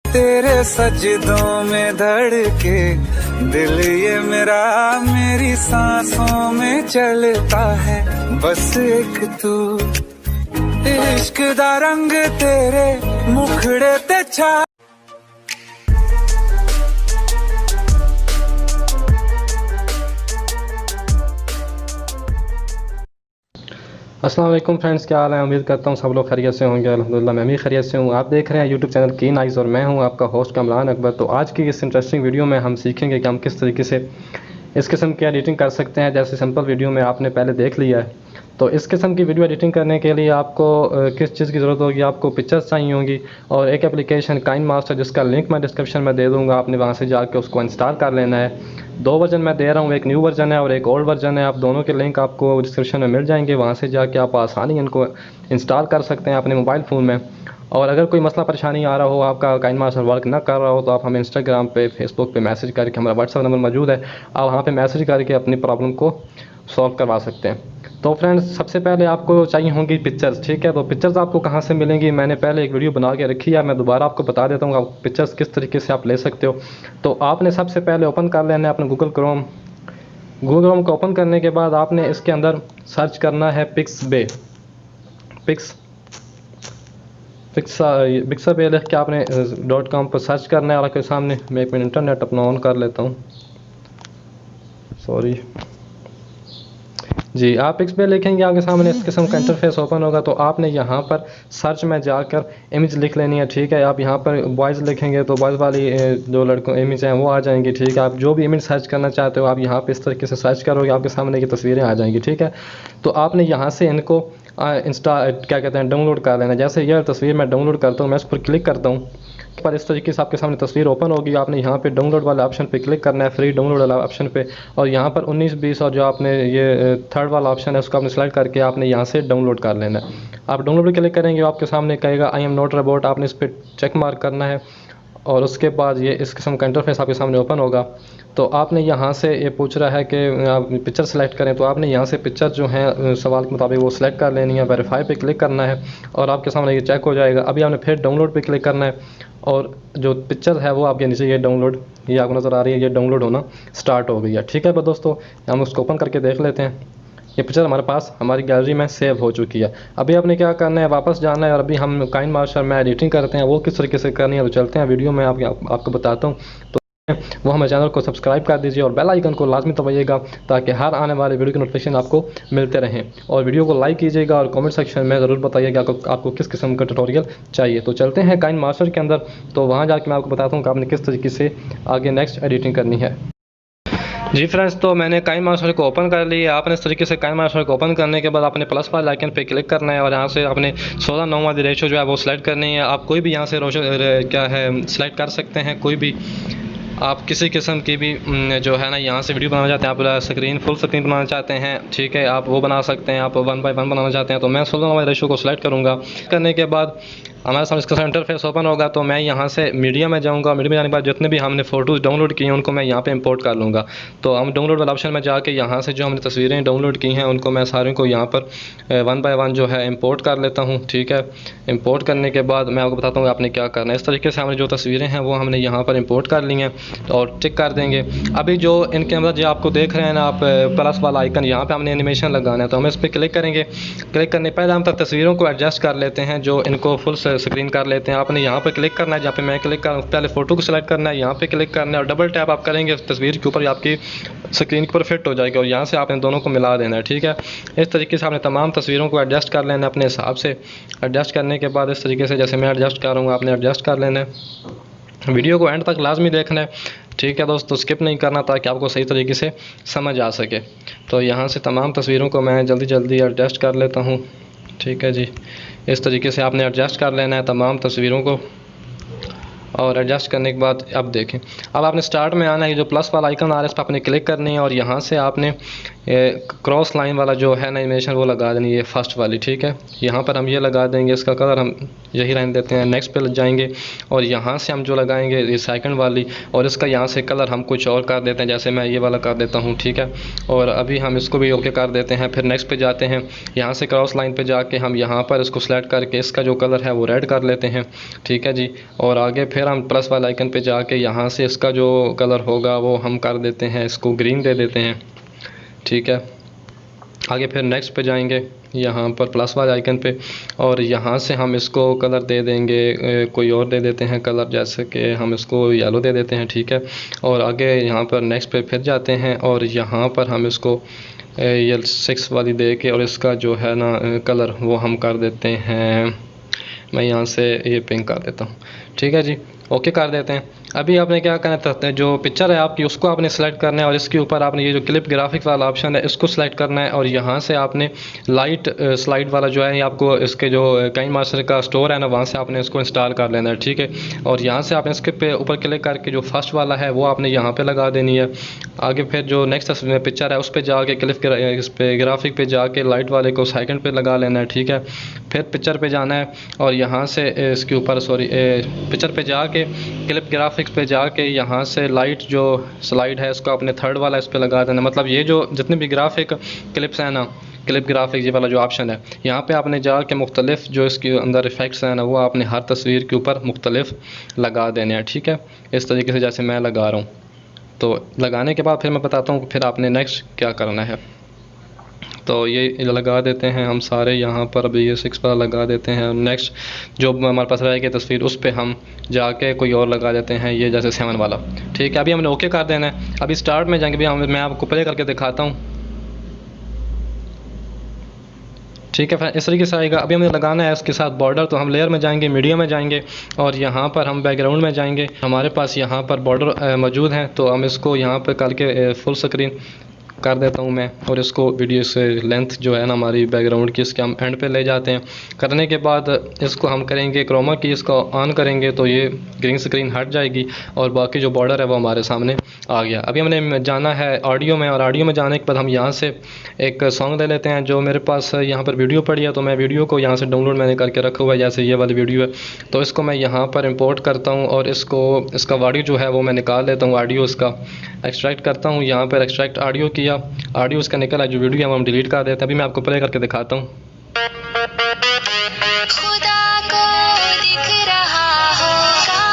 तेरे सजदों में धड़के दिल ये मेरा, मेरी सांसों में चलता है बस एक तू। इश्क दा रंग तेरे मुखड़े ते छा। अस्सलाम वालेकुम फ्रेंड्स, क्या हाल है। उम्मीद करता हूँ सब लोग खैरियत से होंगे। अल्हम्दुलिल्लाह मैं भी खैरियत से हूँ। आप देख रहे हैं यूट्यूब चैनल कीन आइज़ और मैं हूँ आपका होस्ट कमरान अकबर। तो आज की इस इंटरेस्टिंग वीडियो में हम सीखेंगे कि हम किस तरीके से इस किस्म की एडिटिंग कर सकते हैं। जैसे सिंपल वीडियो में आपने पहले देख लिया है, तो इस किस्म की वीडियो एडिटिंग करने के लिए आपको किस चीज़ की ज़रूरत होगी। आपको पिक्चर्स चाहिए होंगी और एक एप्लीकेशन काइनमास्टर, जिसका लिंक मैं डिस्क्रिप्शन में दे दूँगा। आपने वहाँ से जाकर उसको इंस्टॉल कर लेना है। दो वर्जन मैं दे रहा हूँ, एक न्यू वर्जन है और एक ओल्ड वर्जन है। आप दोनों के लिंक आपको डिस्क्रिप्शन में मिल जाएंगे। वहाँ से जाके आप आसानी इनको इंस्टॉल कर सकते हैं अपने मोबाइल फ़ोन में। और अगर कोई मसला परेशानी आ रहा हो, आपका काइनमास्टर वर्क ना कर रहा हो, तो आप हमें इंस्टाग्राम पे, फेसबुक पे मैसेज करके, हमारा व्हाट्सअप नंबर मौजूद है, आप वहाँ पे मैसेज करके अपनी प्रॉब्लम को सॉल्व करवा सकते हैं। तो फ्रेंड्स, सबसे पहले आपको चाहिए होंगी पिक्चर्स, ठीक है। तो पिक्चर्स आपको कहाँ से मिलेंगी, मैंने पहले एक वीडियो बना के रखी है, मैं दोबारा आपको बता देता हूँ आप पिक्चर्स किस तरीके से आप ले सकते हो। तो आपने सबसे पहले ओपन कर लेना है अपना गूगल क्रोम को ओपन करने के बाद आपने इसके अंदर सर्च करना है पिक्साबे लिख के आपने .com पर सर्च करना है। और आपके सामने मैं एक मिनट इंटरनेट अपना ऑन कर लेता हूँ, सॉरी जी। आप पिक्साबे लिखेंगे, आपके सामने इस किस्म का इंटरफेस ओपन होगा। तो आपने यहाँ पर सर्च में जाकर इमेज लिख लेनी है, ठीक है। आप यहाँ पर बॉयज़ लिखेंगे तो बॉयज़ वाली जो लड़कों इमेज हैं वो आ जाएंगी, ठीक है। आप जो भी इमेज सर्च करना चाहते हो आप यहाँ पे इस तरीके से सर्च करोगे, आपके सामने की तस्वीरें आ जाएंगी, ठीक है। तो आपने यहाँ से इनको डाउनलोड कर लेना। जैसे यह तस्वीर मैं डाउनलोड करता हूँ, मैं इस पर क्लिक करता हूँ, पर इस तरीके से आपके सामने तस्वीर ओपन होगी। आपने यहाँ पे डाउनलोड वाला ऑप्शन पे क्लिक करना है, फ्री डाउनलोड वाला ऑप्शन पे, और यहाँ पर 19, 20 और जो आपने ये थर्ड वाला ऑप्शन है उसको आपने सेलेक्ट करके आपने यहाँ से डाउनलोड कर लेना है। आप डाउनलोड क्लिक करेंगे, आपके सामने कहेगा आई एम नॉट रोबोट, आपने इस पर चेक मार्क करना है और उसके बाद ये इस किस्म का इंटरफेस आपके सामने ओपन होगा। तो आपने यहाँ से ये पूछ रहा है कि आप पिक्चर सेलेक्ट करें, तो आपने यहाँ से पिक्चर जो है सवाल के मुताबिक वो सिलेक्ट कर लेनी है। वेरीफाई पे क्लिक करना है और आपके सामने ये चेक हो जाएगा। अभी आपने फिर डाउनलोड पे क्लिक करना है और जो पिक्चर है वो आपके नीचे ये डाउनलोड, ये आपको नज़र आ रही है, ये डाउनलोड होना स्टार्ट हो गई है, ठीक है। बस दोस्तों, हम उसको ओपन करके देख लेते हैं। ये पिक्चर हमारे पास हमारी गैलरी में सेव हो चुकी है। अभी आपने क्या करना है, वापस जाना है और अभी हम काइनमास्टर में एडिटिंग करते हैं, वो किस तरीके से करनी है। तो चलते हैं वीडियो में आपको बताता हूँ। तो वो हमारे चैनल को सब्सक्राइब कर दीजिए और बेल आइकन को लाजमी दबाइएगा ताकि हर आने वाले वीडियो की नोटिफिकेशन आपको मिलते रहें। और वीडियो को लाइक कीजिएगा और कमेंट सेक्शन में ज़रूर बताइएगा आपको किस किस्म का ट्यूटोरियल चाहिए। तो चलते हैं काइनमास्टर के अंदर, तो वहाँ जाकर मैं आपको बताता हूँ कि आपने किस तरीके से आगे नेक्स्ट एडिटिंग करनी है। जी फ्रेंड्स, तो मैंने काइनमास्टर को ओपन कर लिया। आपने इस तरीके से काइनमास्टर को ओपन करने के बाद आपने प्लस वाले आइकन पे क्लिक करना है और यहाँ से आपने 16:9 वाली रेशो जो है वो सिलेक्ट करनी है। आप कोई भी यहाँ से क्या है सिलेक्ट कर सकते हैं, कोई भी आप किसी किस्म की भी जो है ना यहाँ से वीडियो बनाना चाहते हैं, आप स्क्रीन फुल स्क्रीन बनाना चाहते हैं, ठीक है, आप वो बना सकते हैं। आप 1:1 बनाना चाहते हैं तो मैं 16:9 वाले रेशो को सिलेक्ट करूँगा। करने के बाद हमारे सामने इसका इंटरफेस ओपन होगा। तो मैं यहाँ से मीडिया में जाऊँगा। मीडिया में जाने के बाद जितने भी हमने फ़ोटोज़ डाउनलोड की हैं उनको मैं यहाँ पे इंपोर्ट कर लूँगा। तो हम डाउनलोड वाला ऑप्शन में जाके यहाँ से जो हमने तस्वीरें डाउनलोड की हैं उनको मैं सारे को यहाँ पर 1:1 जो है इंपोर्ट कर लेता हूँ, ठीक है। इंपोर्ट करने के बाद मैं आपको बताता हूँ आपने क्या करना है। इस तरीके से हमने जो तस्वीरें हैं वो हमने यहाँ पर इंपोर्ट कर ली हैं और टिक कर देंगे। अभी जो इनके अंदर जो आपको देख रहे हैं ना आप प्लस वाला आइकन, यहाँ पे हमने एनिमेशन लगाना है। तो हम इस पर क्लिक करेंगे। क्लिक करने पहले हम तस्वीरों को एडजस्ट कर लेते हैं, जो इनको फुल स्क्रीन कर लेते हैं। आपने यहाँ पे क्लिक करना है, जहाँ पे मैं क्लिक कर पहले फ़ोटो को सिलेक्ट करना है, यहाँ पे क्लिक करना है और डबल टैप आप करेंगे तस्वीर के ऊपर, आपकी स्क्रीन के ऊपर फिट हो जाएगी और यहाँ से आपने दोनों को मिला देना है, ठीक है। इस तरीके से आपने तमाम तस्वीरों को एडजस्ट कर लेना है अपने हिसाब से। एडजस्ट करने के बाद इस तरीके से जैसे मैं एडजस्ट कर रहा हूँ आपने एडजस्ट कर लेना है। वीडियो को एंड तक लाजमी देखना है, ठीक है दोस्तों, स्किप नहीं करना ताकि आपको सही तरीके से समझ आ सके। तो यहाँ से तमाम तस्वीरों को मैं जल्दी जल्दी एडजस्ट कर लेता हूँ, ठीक है जी। इस तरीके से आपने एडजस्ट कर लेना है तमाम तस्वीरों को। और एडजस्ट करने के बाद अब देखें, अब आपने स्टार्ट में आना है, जो प्लस वाला आइकन आ रहा है इस पर आपने क्लिक करनी है और यहाँ से आपने क्रॉस लाइन वाला जो है ना एनिमेशन वो लगा देनी है फर्स्ट वाली, ठीक है। यहाँ पर हम ये लगा देंगे, इसका कलर हम यही रहने देते हैं। नेक्स्ट पे जाएंगे और यहाँ से हम जो लगाएंगे ये सेकंड वाली, और इसका यहाँ से कलर हम कुछ और कर देते हैं, जैसे मैं ये वाला कर देता हूँ, ठीक है। और अभी हम इसको भी ओके कर देते हैं। फिर नेक्स्ट पे जाते हैं, यहाँ से क्रॉस लाइन पे जाके हम यहाँ पर इसको सेलेक्ट करके इसका जो कलर है वो रेड कर लेते हैं, ठीक है जी। और आगे फिर हम प्लस वाले आइकन पे जाके यहाँ से इसका जो कलर होगा वो हम कर देते हैं, इसको ग्रीन दे देते हैं, ठीक है। आगे फिर नेक्स्ट पे जाएंगे, यहाँ पर प्लस वाले आइकन पे, और यहाँ से हम इसको कलर दे देंगे, कोई और दे देते हैं कलर, जैसे कि हम इसको येलो दे देते हैं, ठीक है। और आगे यहाँ पर नेक्स्ट पे फिर जाते हैं और यहाँ पर हम इसको ये 6 वाली दे के और इसका जो है ना कलर वो हम कर देते हैं, मैं यहाँ से ये पिंक कर देता हूँ, ठीक है जी। ओके कर देते हैं। अभी आपने क्या करना है, जो पिक्चर है आपकी उसको आपने सेलेक्ट करना है और इसके ऊपर आपने ये जो क्लिप ग्राफिक्स वाला ऑप्शन है इसको सेलेक्ट करना है, और यहाँ से आपने लाइट स्लाइड वाला जो है आपको इसके जो काइन मास्टर का स्टोर है ना वहाँ से आपने इसको इंस्टॉल कर लेना है, ठीक है। और यहाँ से आपने इसके पे ऊपर क्लिक करके जो फर्स्ट वाला है वो आपने यहाँ पे लगा देनी है। आगे फिर जो नेक्स्ट पिक्चर है उस पर जाके क्लिप इस पे ग्राफिक पे जाके लाइट वाले को सेकंड पे लगा लेना है, ठीक है। फिर पिक्चर पे जाना है और यहाँ से इसके ऊपर पिक्चर पे जाके क्लिप ग्राफिक्स पे जाके यहाँ से लाइट जो स्लाइड है इसको अपने थर्ड वाला इस पे लगा देना। मतलब ये जो जितने भी ग्राफिक क्लिप्स हैं ना, क्लिप ग्राफिक्स ये वाला जो ऑप्शन है यहाँ पे आपने जाके मुख्तलिफ जो इसके अंदर इफेक्ट्स हैं ना वो आपने हर तस्वीर के ऊपर मुख्तलिफ लगा देने हैं, ठीक है। इस तरीके से जैसे मैं लगा रहा हूँ, तो लगाने के बाद फिर मैं बताता हूँ फिर आपने नेक्स्ट क्या करना है। तो ये लगा देते हैं हम सारे यहाँ पर, अभी ये 6 पर लगा देते हैं। नेक्स्ट जो हमारे पास रहेगी तस्वीर उस पर हम जाके कोई और लगा देते हैं, ये जैसे 7 वाला, ठीक है। अभी हमने ओके कर देना है। अभी स्टार्ट में जाएंगे, मैं आपको प्ले करके दिखाता हूँ, ठीक है। फिर इस तरीके से आएगा। अभी हमें लगाना है इसके साथ बॉर्डर, तो हम लेयर में जाएंगे, मीडिया में जाएंगे और यहाँ पर हम बैकग्राउंड में जाएंगे। हमारे पास यहाँ पर बॉर्डर मौजूद हैं, तो हम इसको यहाँ पर करके फुल स्क्रीन कर देता हूँ मैं, और इसको वीडियो से लेंथ जो है ना हमारी बैकग्राउंड की इसके हम एंड पे ले जाते हैं। करने के बाद इसको हम करेंगे क्रोमा की, इसको ऑन करेंगे तो ये ग्रीन स्क्रीन हट जाएगी और बाकी जो बॉर्डर है वो हमारे सामने आ गया। अभी हमने जाना है ऑडियो में, और ऑडियो में जाने के बाद हम यहाँ से एक सॉन्ग ले लेते हैं। जो मेरे पास यहाँ पर वीडियो पड़ी है तो मैं वीडियो को यहाँ से डाउनलोड मैंने करके रखा हुआ है, जैसे ये वाली वीडियो है, तो इसको मैं यहाँ पर इम्पोर्ट करता हूँ और इसका ऑडियो जो है वो मैं निकाल लेता हूँ, ऑडियो इसका एक्सट्रैक्ट करता हूँ। यहाँ पर एक्सट्रैक्ट ऑडियो किया, ऑडियो इसका निकला, जो वीडियो है वो हम डिलीट कर देते हैं। अभी मैं आपको प्ले करके दिखाता हूँ। खुदा को दिख रहा होगा,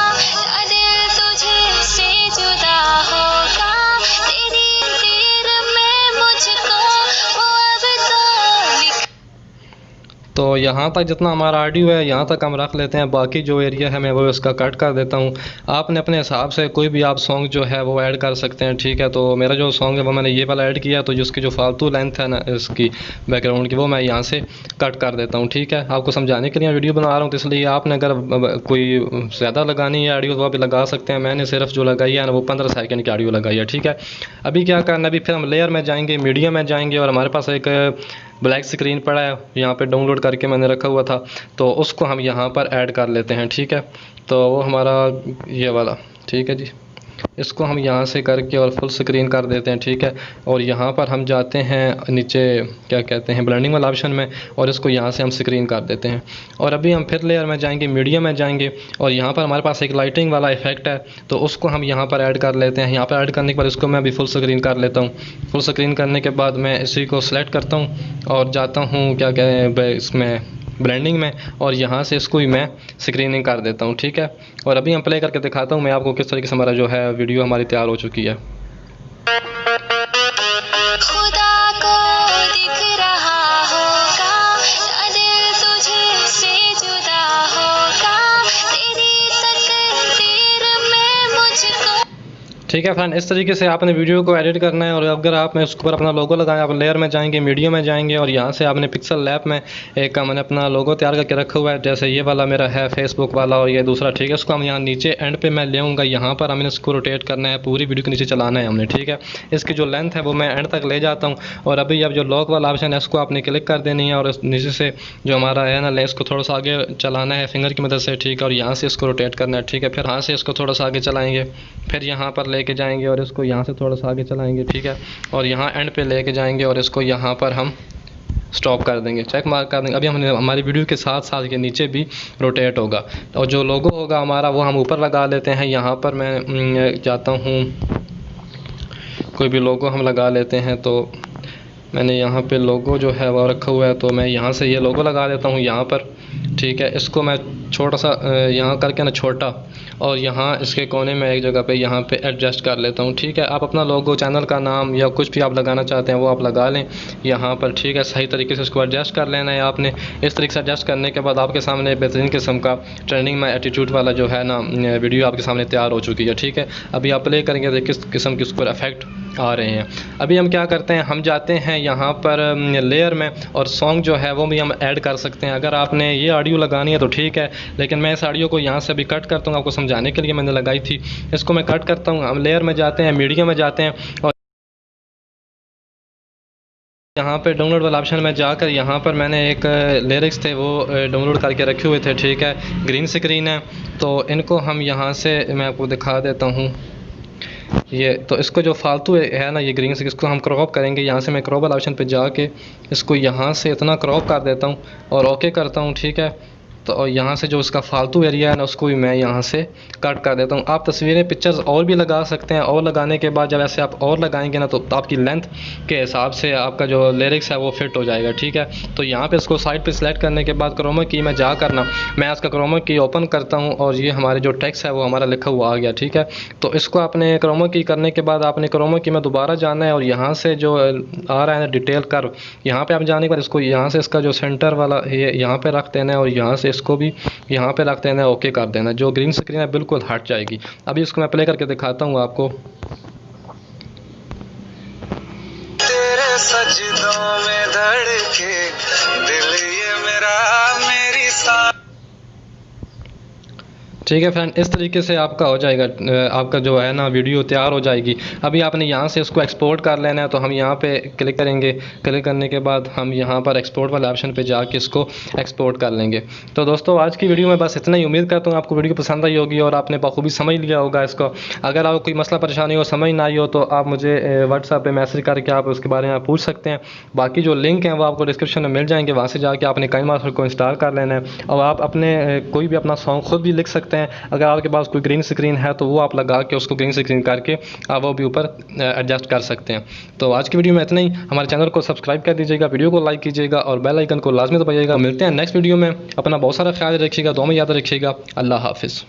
दिल तुझे से जुदा होगा, तेरी तीर में मुझको वो अब तो लिख। तो यहाँ तक जितना हमारा ऑडियो है यहाँ तक हम रख लेते हैं, बाकी जो एरिया है मैं वो इसका कट कर देता हूँ। आपने अपने हिसाब से कोई भी आप सॉन्ग जो है वो ऐड कर सकते हैं, ठीक है। तो मेरा जो सॉन्ग है वो मैंने ये वाला ऐड किया, तो जिसकी जो फालतू लेंथ है ना इसकी बैकग्राउंड की वो मैं यहाँ से कट कर देता हूँ, ठीक है। आपको समझाने के लिए वीडियो बना रहा हूँ, तो इसलिए आपने अगर कोई ज़्यादा लगानी है ऑडियो तो आप लगा सकते हैं। मैंने सिर्फ जो लगाई है ना वो 15 सेकंड की ऑडियो लगाई है, ठीक है। अभी क्या करना है, अभी फिर हम लेयर में जाएंगे, मीडिया में जाएंगे, और हमारे पास एक ब्लैक स्क्रीन पड़ा है यहाँ पे डाउनलोड करके मैंने रखा हुआ था, तो उसको हम यहाँ पर ऐड कर लेते हैं, ठीक है। तो वो हमारा ये वाला, ठीक है जी, इसको हम यहाँ से करके और फुल स्क्रीन कर देते हैं, ठीक है। और यहाँ पर हम जाते हैं नीचे क्या कहते हैं ब्लेंडिंग वाला ऑप्शन में, और इसको यहाँ से हम स्क्रीन कर देते हैं। और अभी हम फिर लेयर में जाएंगे, मीडिया में जाएंगे, और यहाँ पर हमारे पास एक लाइटिंग वाला इफेक्ट है, तो उसको हम यहाँ पर ऐड कर लेते हैं। यहाँ पर ऐड करने के बाद इसको मैं अभी फुल स्क्रीन कर लेता हूँ। फुल स्क्रीन करने के बाद मैं इसी को सिलेक्ट करता हूँ और जाता हूँ क्या कहते हैं इसमें ब्लेंडिंग में, और यहाँ से इसको ही मैं स्क्रीनिंग कर देता हूँ, ठीक है। और अभी हम प्ले करके दिखाता हूँ मैं आपको किस तरीके से हमारा जो है वीडियो हमारी तैयार हो चुकी है। खुदा को दिख रहा होगा, दिल तुझे से जुदा होगा, तेरी तकदीर में मुझको। ठीक है फ्रेंड, इस तरीके से आपने वीडियो को एडिट करना है। और अगर आपने उसके ऊपर अपना लोगो लगाया, आप लेयर में जाएंगे, मीडिया में जाएंगे, और यहाँ से आपने पिक्सल लैब में एक मैंने अपना लोगो तैयार करके रखा हुआ है, जैसे ये वाला मेरा है फेसबुक वाला और ये दूसरा, ठीक है। इसको हम यहाँ नीचे एंड पे मैं ले आऊँगा, यहाँ पर हमने इसको रोटेट करना है, पूरी वीडियो के नीचे चलाना है हमने, ठीक है। इसकी जो लेंथ है वो मैं एंड तक ले जाता हूँ। और अभी अब जो लॉक वाला ऑप्शन है इसको आपने क्लिक कर देनी है, और नीचे से जो हमारा है ना लेंस को थोड़ा सा आगे चलाना है फिंगर की मदद से, ठीक है। और यहाँ से इसको रोटेट करना है, ठीक है। फिर यहाँ से इसको थोड़ा सा आगे चलाएँगे, फिर यहाँ पर ले लेके जाएंगे और इसको यहाँ से थोड़ा सा आगे चलाएंगे, ठीक है, और यहाँ एंड पे लेके जाएंगे और इसको यहाँ पर हम स्टॉप कर देंगे, चेक मार्क कर देंगे। अभी हमने हमारी वीडियो के साथ साथ के नीचे भी रोटेट होगा और जो लोगो होगा हमारा वो हम ऊपर लगा लेते हैं। यहाँ पर मैं जाता हूँ, कोई भी लोगो हम लगा लेते हैं। तो मैंने यहाँ पे लोगो जो है वो रखा हुआ है, तो मैं यहाँ से ये लोगो लगा देता हूँ यहाँ पर, ठीक है। इसको मैं छोटा सा यहाँ करके ना छोटा, और यहाँ इसके कोने में एक जगह पे यहाँ पे एडजस्ट कर लेता हूँ, ठीक है। आप अपना लोगो, चैनल का नाम या कुछ भी आप लगाना चाहते हैं वो आप लगा लें यहाँ पर, ठीक है। सही तरीके से इसको एडजस्ट कर लेना है आपने। इस तरीके से एडजस्ट करने के बाद आपके सामने बेहतरीन किस्म का ट्रेंडिंग में एटीट्यूड वाला जो है ना वीडियो आपके सामने तैयार हो चुकी है, ठीक है। अभी आप प्ले करेंगे तो किस किस्म के उसको इफेक्ट आ रहे हैं। अभी हम क्या करते हैं, हम जाते हैं यहाँ पर लेयर में और सॉन्ग जो है वो भी हम ऐड कर सकते हैं। अगर आपने ये ऑडियो लगानी है तो ठीक है, लेकिन मैं इस ऑडियो को यहाँ से अभी कट करता हूँ, आपको समझाने के लिए मैंने लगाई थी। इसको मैं कट करता हूँ, हम लेयर में जाते हैं, मीडिया में जाते हैं और यहाँ पे डाउनलोड वाला ऑप्शन में जाकर यहाँ पर मैंने एक लिरिक्स थे वो डाउनलोड करके रखे हुए थे, ठीक है। ग्रीन स्क्रीन है तो इनको हम यहाँ से मैं आपको दिखा देता हूँ। ये तो इसको जो फालतू है ना ये ग्रीन से, इसको हम क्रॉप करेंगे। यहाँ से मैं क्रॉप वाला ऑप्शन पे जाके इसको यहाँ से इतना क्रॉप कर देता हूँ और ओके करता हूँ, ठीक है। तो और यहाँ से जो इसका फालतू एरिया है ना उसको भी मैं यहाँ से कट कर देता हूँ। आप तस्वीरें, पिक्चर्स और भी लगा सकते हैं, और लगाने के बाद जब ऐसे आप और लगाएंगे ना तो आपकी लेंथ के हिसाब से आपका जो लिरिक्स है वो फिट हो जाएगा, ठीक है। तो यहाँ पे इसको साइड पे सिलेक्ट करने के बाद क्रोमा की में जा करना, मैं इसका क्रोमा की ओपन करता हूँ और ये हमारे जो टेक्स्ट है वो हमारा लिखा हुआ आ गया, ठीक है। तो इसको आपने क्रोमा की करने के बाद आपने क्रोमा की में दोबारा जाना है और यहाँ से जो आ रहा है ना डिटेल कर्व, यहाँ पे आप जाने के बाद इसको यहाँ से इसका जो सेंटर वाला ये यहाँ पे रख देना है और यहाँ से इसको भी यहाँ पे रख देना है, ओके कर देना है। जो ग्रीन स्क्रीन है बिल्कुल हट जाएगी। अभी इसको मैं प्ले करके दिखाता हूँ आपको। तेरे सजदों में धड़के दिल ये मेरा मेरी सांस, ठीक है फ्रेंड, इस तरीके से आपका हो जाएगा, आपका जो है ना वीडियो तैयार हो जाएगी। अभी आपने यहाँ से इसको एक्सपोर्ट कर लेना है, तो हम यहाँ पे क्लिक करेंगे। क्लिक करने के बाद हम यहाँ पर एक्सपोर्ट वाले ऑप्शन पे जाके इसको एक्सपोर्ट कर लेंगे। तो दोस्तों आज की वीडियो में बस इतना ही। उम्मीद करता हूँ आपको वीडियो पसंद आई होगी और आपने बखूबी समझ लिया होगा इसको। अगर आपको कोई मसला परेशानी हो, समझ ना आई हो, तो आप मुझे व्हाट्सएप पर मैसेज करके आप उसके बारे में पूछ सकते हैं। बाकी जो लिंक हैं वो आपको डिस्क्रिप्शन में मिल जाएंगे, वहाँ से जाके आपने काइनमास्टर को इंस्टॉल कर लेना है और आप अपने कोई भी अपना सॉन्ग खुद भी लिख सकते हैं। अगर आपके पास कोई ग्रीन स्क्रीन है तो वो आप लगा के उसको ग्रीन स्क्रीन करके आप वो भी ऊपर एडजस्ट कर सकते हैं। तो आज की वीडियो में इतना ही। हमारे चैनल को सब्सक्राइब कर दीजिएगा, वीडियो को लाइक कीजिएगा और बेल आइकन को लाजमी दबाइएगा। मिलते हैं नेक्स्ट वीडियो में। अपना बहुत सारा ख्याल रखिएगा, दुआ में याद रखिएगा। अल्लाह हाफिज़।